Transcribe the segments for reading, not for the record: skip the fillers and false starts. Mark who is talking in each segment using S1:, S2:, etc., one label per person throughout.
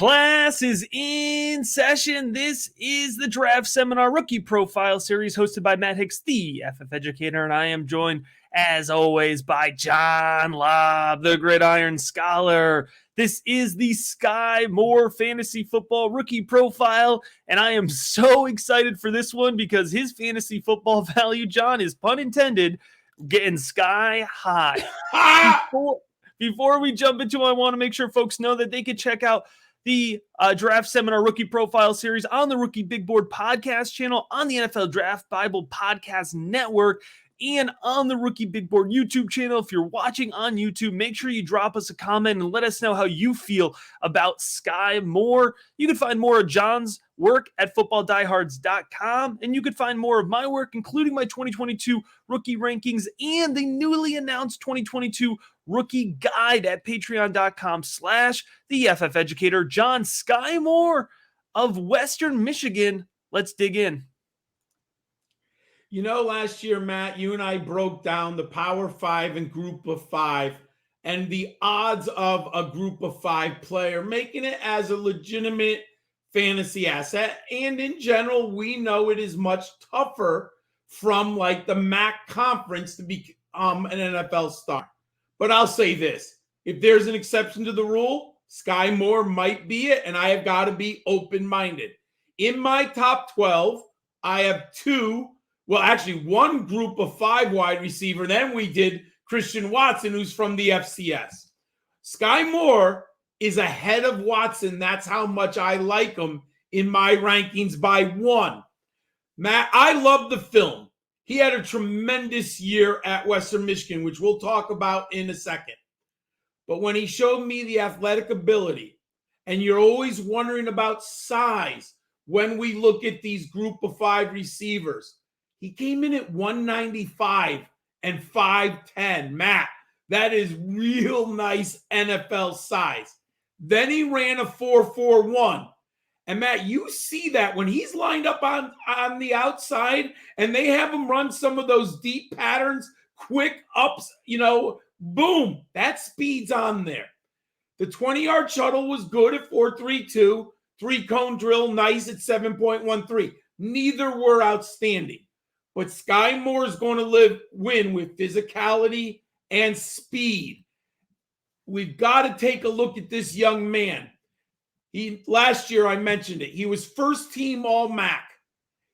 S1: Class is in session. This is the Draft Seminar Rookie Profile Series hosted by Matt Hicks, the FF Educator, and I am joined, as always, by John Laub, the Gridiron Scholar. This is the Skyy Moore Fantasy Football Rookie Profile, and I am so excited for this one because his fantasy football value, John, is pun intended, getting sky high. Before we jump into it, I want to make sure folks know that they can check out the Draft Seminar Rookie Profile Series on the Rookie Big Board podcast channel, on the NFL Draft Bible Podcast Network, and on the Rookie Big Board YouTube channel. If you're watching on YouTube, make sure you drop us a comment and let us know how you feel about Skyy Moore. You can find more of John's work at footballdiehards.com, and you can find more of my work, including my 2022 rookie rankings and the newly announced 2022 rookie guide at patreon.com/the FF Educator. John, Skyy Moore of Western Michigan. Let's dig in.
S2: You know, last year, Matt, you and I broke down the Power 5 and Group of 5 and the odds of a Group of 5 player, making it as a legitimate fantasy asset. And in general, we know it is much tougher from like the MAC conference to be an NFL star. But I'll say this, if there's an exception to the rule, Skyy Moore might be it, and I have got to be open-minded. In my top 12, I have one Group of 5 wide receiver. Then we did Christian Watson, who's from the FCS. Skyy Moore is ahead of Watson. That's how much I like him in my rankings by one. Matt, I love the film. He had a tremendous year at Western Michigan, which we'll talk about in a second. But when he showed me the athletic ability, and you're always wondering about size when we look at these Group of 5 receivers, he came in at 195 and 5'10". Matt, that is real nice NFL size. Then he ran a 4.41. And Matt, you see that when he's lined up on the outside and they have him run some of those deep patterns, quick ups, boom, that speed's on there. The 20-yard shuttle was good at 4.32. 3-cone drill, nice at 7.13. Neither were outstanding. But Skyy Moore is going to win with physicality and speed. We've got to take a look at this young man. Last year, I mentioned it. He was first team All-MAC.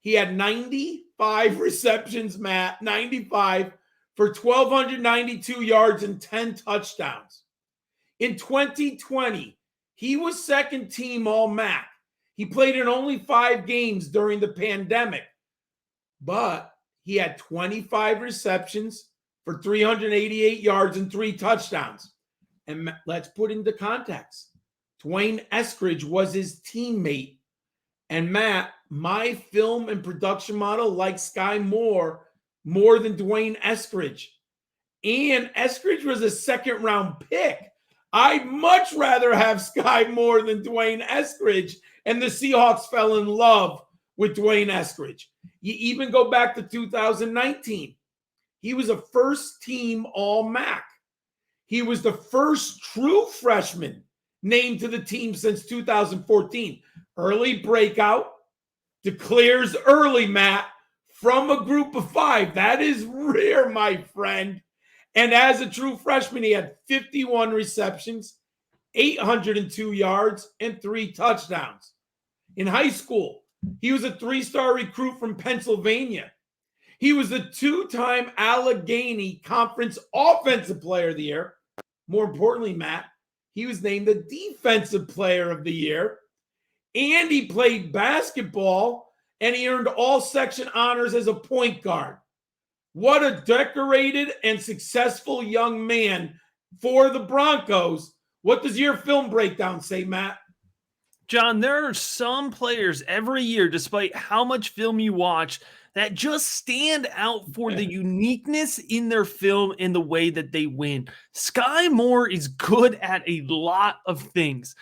S2: He had 95 receptions, Matt, 95 for 1,292 yards and 10 touchdowns. In 2020, he was second team All-MAC. He played in only 5 games during the pandemic, but he had 25 receptions for 388 yards and 3 touchdowns. And let's put into context. Dwayne Eskridge was his teammate. And Matt, my film and production model likes Skyy Moore more than Dwayne Eskridge. And Eskridge was a second-round pick. I'd much rather have Skyy Moore than Dwayne Eskridge. And the Seahawks fell in love with Dwayne Eskridge. You even go back to 2019. He was a first-team All-MAC. He was the first true freshman named to the team since 2014. Early breakout, declares early, Matt, from a Group of 5. That is rare, my friend. And as a true freshman, he had 51 receptions, 802 yards, and 3 touchdowns. In high school, he was a 3-star recruit from Pennsylvania. He was a 2-time Allegheny Conference Offensive Player of the Year. More importantly, Matt, he was named the Defensive Player of the Year, and he played basketball, and he earned all section honors as a point guard. What a decorated and successful young man for the Broncos. What does your film breakdown say, Matt?
S1: John, there are some players every year, despite how much film you watch, that just stand out for the uniqueness in their film and the way that they win. Skyy Moore is good at a lot of things,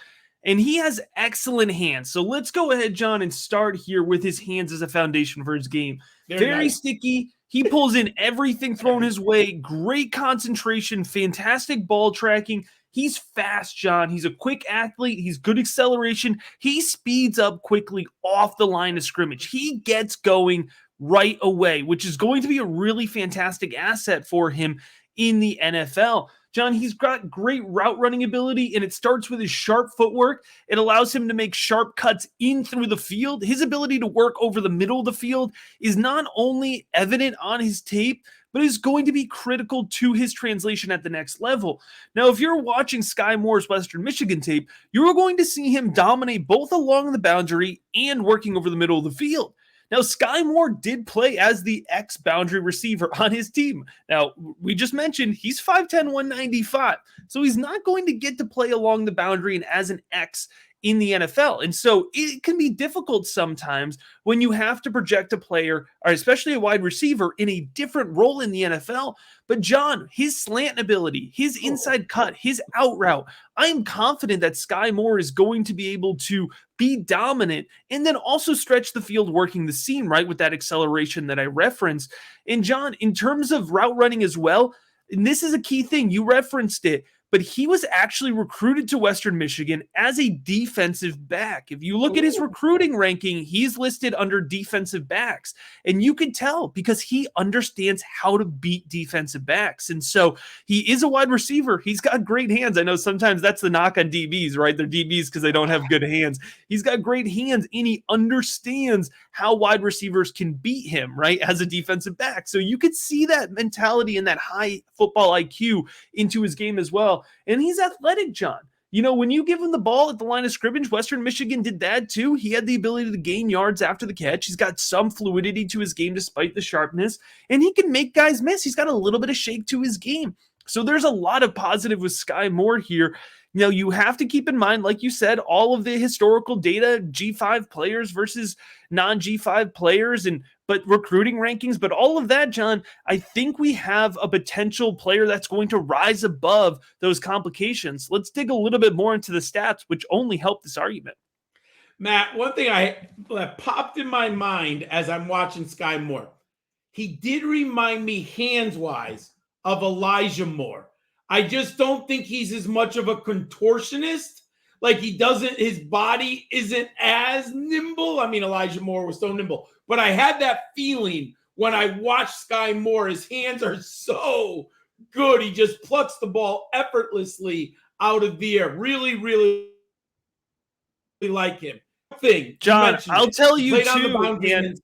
S1: and he has excellent hands. So let's go ahead, John, and start here with his hands as a foundation for his game. Very nice. Sticky. He pulls in everything thrown his way. Great concentration, fantastic ball tracking. He's fast, John. He's a quick athlete. He's good acceleration. He speeds up quickly off the line of scrimmage. He gets going right away, which is going to be a really fantastic asset for him in the NFL. John, he's got great route running ability, and it starts with his sharp footwork. It allows him to make sharp cuts in through the field. His ability to work over the middle of the field is not only evident on his tape, but is going to be critical to his translation at the next level. Now, if you're watching Skyy Moore's Western Michigan tape, you're going to see him dominate both along the boundary and working over the middle of the field. Now, Skyy Moore did play as the X boundary receiver on his team. Now, we just mentioned he's 5'10", 195, so he's not going to get to play along the boundary and as an X in the NFL. And so it can be difficult sometimes when you have to project a player, or especially a wide receiver, in a different role in the NFL. But John, his slant ability, his inside cut, his out route, I'm confident that Skyy Moore is going to be able to be dominant and then also stretch the field working the seam, right, with that acceleration that I referenced. And John, in terms of route running as well, and this is a key thing, you referenced it, but he was actually recruited to Western Michigan as a defensive back. If you look at his recruiting ranking, he's listed under defensive backs. And you can tell because he understands how to beat defensive backs. And so he is a wide receiver. He's got great hands. I know sometimes that's the knock on DBs, right? They're DBs because they don't have good hands. He's got great hands, and he understands how wide receivers can beat him, right, as a defensive back. So you could see that mentality and that high football IQ into his game as well. And he's athletic, John. You know, when you give him the ball at the line of scrimmage, Western Michigan did that too. He had the ability to gain yards after the catch. He's got some fluidity to his game despite the sharpness, and he can make guys miss. He's got a little bit of shake to his game. So there's a lot of positive with Skyy Moore here. Now, you have to keep in mind, like you said, all of the historical data, G5 players versus non-G5 players, but recruiting rankings, but all of that, John, I think we have a potential player that's going to rise above those complications. Let's dig a little bit more into the stats, which only help this argument.
S2: Matt, one thing that popped in my mind as I'm watching Skyy Moore, he did remind me hands-wise of Elijah Moore. I just don't think he's as much of a contortionist. Like his body isn't as nimble. I mean, Elijah Moore was so nimble. But I had that feeling when I watched Skyy Moore. His hands are so good. He just plucks the ball effortlessly out of the air. Really, really like him.
S1: John, I'll tell you too,
S2: man.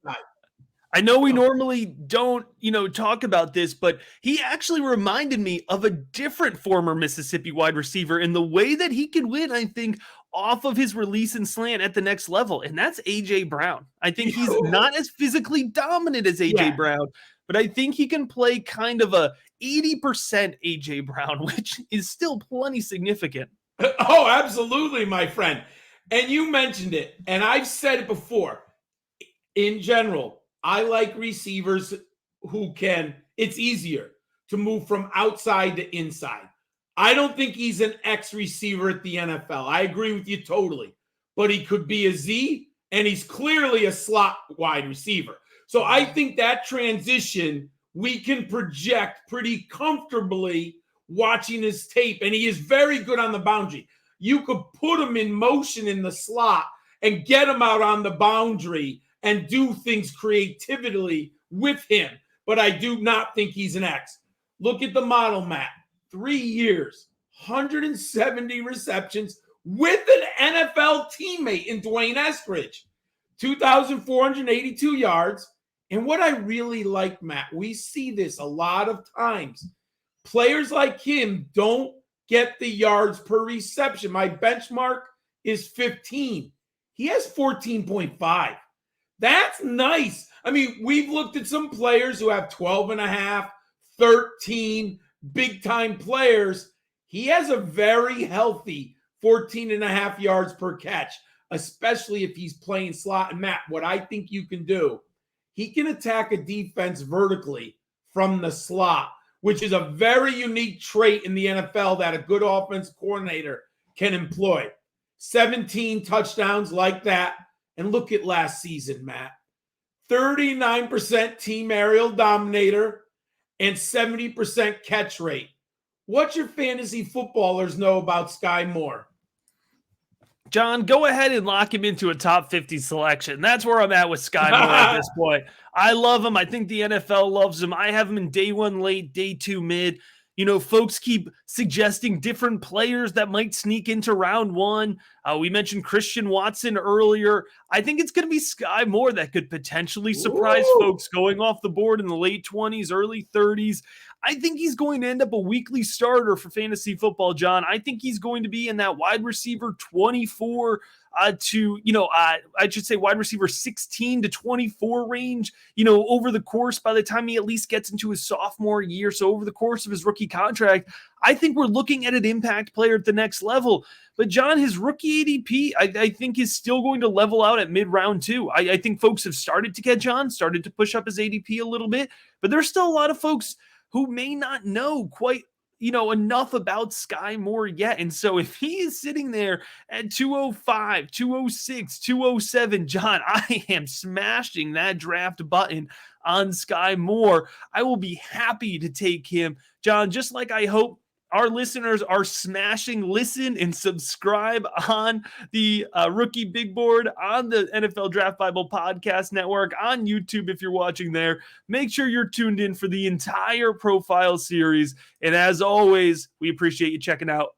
S1: I know we normally don't, talk about this, but he actually reminded me of a different former Mississippi wide receiver in the way that he can win, I think, off of his release and slant at the next level, and that's A.J. Brown. I think he's not as physically dominant as A.J. Brown, but I think he can play kind of a 80% A.J. Brown, which is still plenty significant.
S2: Oh, absolutely, my friend. And you mentioned it, and I've said it before. In general, I like receivers who it's easier to move from outside to inside. I don't think he's an X receiver at the NFL. I agree with you totally. But he could be a Z, and he's clearly a slot wide receiver. So I think that transition we can project pretty comfortably watching his tape. And he is very good on the boundary. You could put him in motion in the slot and get him out on the boundary and do things creatively with him. But I do not think he's an X. Look at the model, Matt. 3 years, 170 receptions with an NFL teammate in Dwayne Eskridge, 2,482 yards. And what I really like, Matt, we see this a lot of times. Players like him don't get the yards per reception. My benchmark is 15. He has 14.5. That's nice. I mean, we've looked at some players who have 12 and a half, 13 big-time players. He has a very healthy 14 and a half yards per catch, especially if he's playing slot. And Matt, what I think you can do, he can attack a defense vertically from the slot, which is a very unique trait in the NFL that a good offense coordinator can employ. 17 touchdowns like that. And look at last season, Matt. 39% team aerial dominator and 70% catch rate. What your fantasy footballers know about Skyy Moore?
S1: John, go ahead and lock him into a top 50 selection. That's where I'm at with Skyy Moore at this point. I love him. I think the NFL loves him. I have him in day one late, day two mid. You know, folks keep suggesting different players that might sneak into round one. We mentioned Christian Watson earlier. I think it's going to be Skyy Moore that could potentially surprise folks going off the board in the late 20s, early 30s. I think he's going to end up a weekly starter for fantasy football, John. I think he's going to be in that wide receiver 24 I should say wide receiver 16 to 24 range, over the course by the time he at least gets into his sophomore year. So over the course of his rookie contract, I think we're looking at an impact player at the next level. But John, his rookie ADP, I think is still going to level out at mid-round two. I think folks have started to catch on, started to push up his ADP a little bit, but there's still a lot of folks who may not know quite enough about Skyy Moore yet. And so if he is sitting there at 205, 206, 207, John, I am smashing that draft button on Skyy Moore. I will be happy to take him, John, just like I hope our listeners are smashing listen and subscribe on the Rookie Big Board, on the NFL Draft Bible Podcast Network, on YouTube if you're watching there. Make sure you're tuned in for the entire profile series. And as always, we appreciate you checking out